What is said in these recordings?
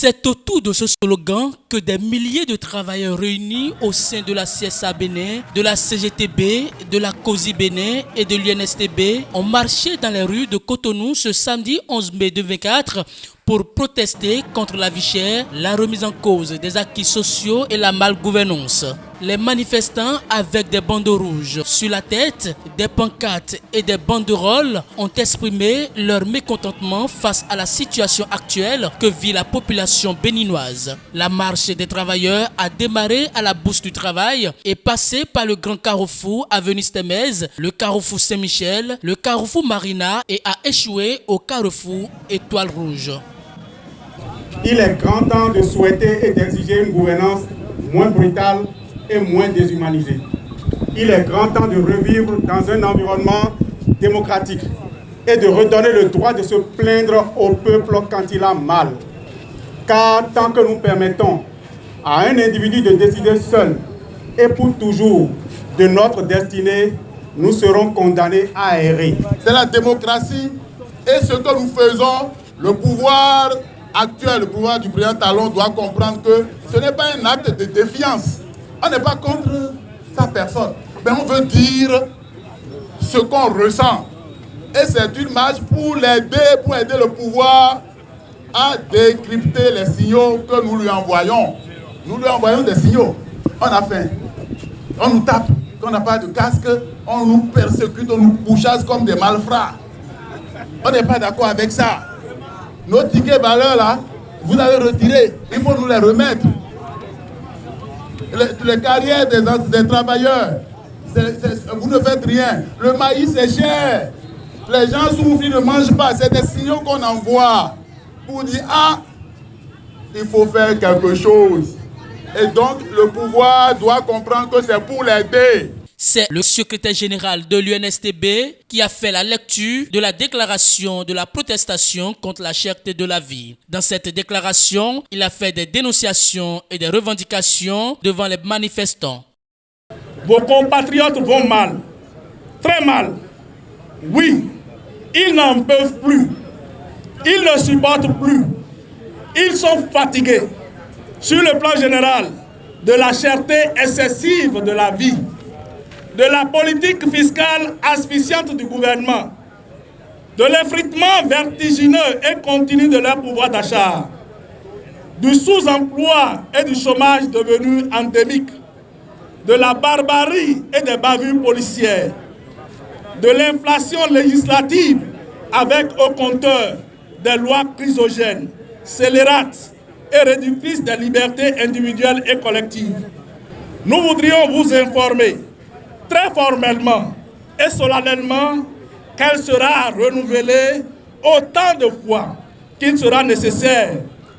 C'est autour de ce slogan que des milliers de travailleurs réunis au sein de la CSA Bénin, de la CGTB, de la COSI Bénin et de l'UNSTB ont marché dans les rues de Cotonou ce samedi 11 mai 2024 pour protester contre la vie chère, la remise en cause des acquis sociaux et la malgouvernance. Les manifestants, avec des bandeaux rouges sur la tête, des pancartes et des banderoles, ont exprimé leur mécontentement face à la situation actuelle que vit la population béninoise. La marche des travailleurs a démarré à la Bourse du Travail et passé par le Grand Carrefour avenue Stemez, le Carrefour Saint-Michel, le Carrefour Marina et a échoué au Carrefour Étoile Rouge. Il est grand temps de souhaiter et d'exiger une gouvernance moins brutale et moins déshumanisée. Il est grand temps de revivre dans un environnement démocratique et de redonner le droit de se plaindre au peuple quand il a mal. Car tant que nous permettons à un individu de décider seul et pour toujours de notre destinée, nous serons condamnés à errer. C'est la démocratie et ce que nous faisons, le pouvoir actuel, le pouvoir du président Talon doit comprendre que ce n'est pas un acte de défiance. On n'est pas contre sa personne, mais on veut dire ce qu'on ressent. Et c'est une marche pour l'aider, pour aider le pouvoir à décrypter les signaux que nous lui envoyons. Nous lui envoyons des signaux. On a faim, on nous tape, on n'a pas de casque, on nous persécute, on nous pourchasse comme des malfrats. On n'est pas d'accord avec ça. Nos tickets valeurs là, vous allez retirer, il faut nous les remettre. Les carrières des travailleurs, vous ne faites rien. Le maïs est cher. Les gens souffrent, ils ne mangent pas. C'est des signaux qu'on envoie pour dire il faut faire quelque chose. Et donc le pouvoir doit comprendre que c'est pour l'aider. C'est le secrétaire général de l'UNSTB qui a fait la lecture de la déclaration de la protestation contre la cherté de la vie. Dans cette déclaration, il a fait des dénonciations et des revendications devant les manifestants. Vos compatriotes vont mal, très mal. Oui, ils n'en peuvent plus. Ils ne supportent plus. Ils sont fatigués. Sur le plan général, de la cherté excessive de la vie, de la politique fiscale asphyxiante du gouvernement, de l'effritement vertigineux et continu de leur pouvoir d'achat, du sous-emploi et du chômage devenu endémique, de la barbarie et des bavures policières, de l'inflation législative avec au compteur des lois chrysogènes, scélérates et réductrices des libertés individuelles et collectives. Nous voudrions vous informer très formellement et solennellement qu'elle sera renouvelée autant de fois qu'il sera nécessaire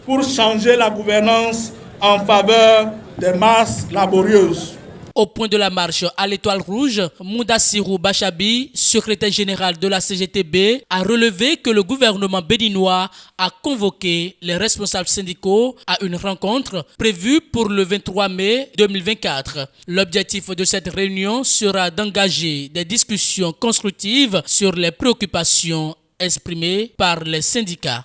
pour changer la gouvernance en faveur des masses laborieuses. Au point de la marche à l'Étoile Rouge, Moudassirou Bachabi, secrétaire général de la CGTB, a relevé que le gouvernement béninois a convoqué les responsables syndicaux à une rencontre prévue pour le 23 mai 2024. L'objectif de cette réunion sera d'engager des discussions constructives sur les préoccupations exprimées par les syndicats.